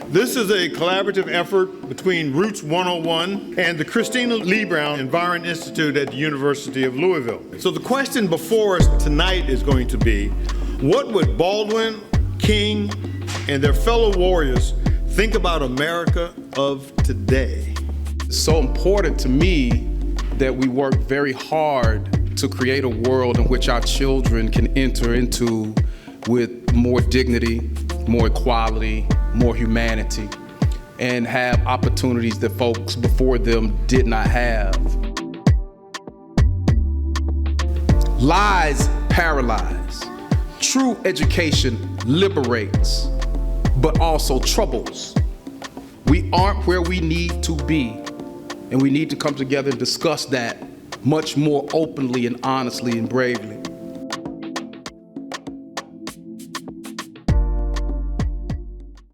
This is a collaborative effort between Roots 101 and the Christina Lee Brown Environment Institute at the University of Louisville. So the question before us tonight is going to be, what would Baldwin, King, and their fellow warriors think about America of today? It's so important to me that we work very hard to create a world in which our children can enter into with more dignity, more equality, more humanity, and have opportunities that folks before them did not have. Lies paralyze. True education liberates, but also troubles. We aren't where we need to be, and we need to come together and discuss that much more openly and honestly and bravely.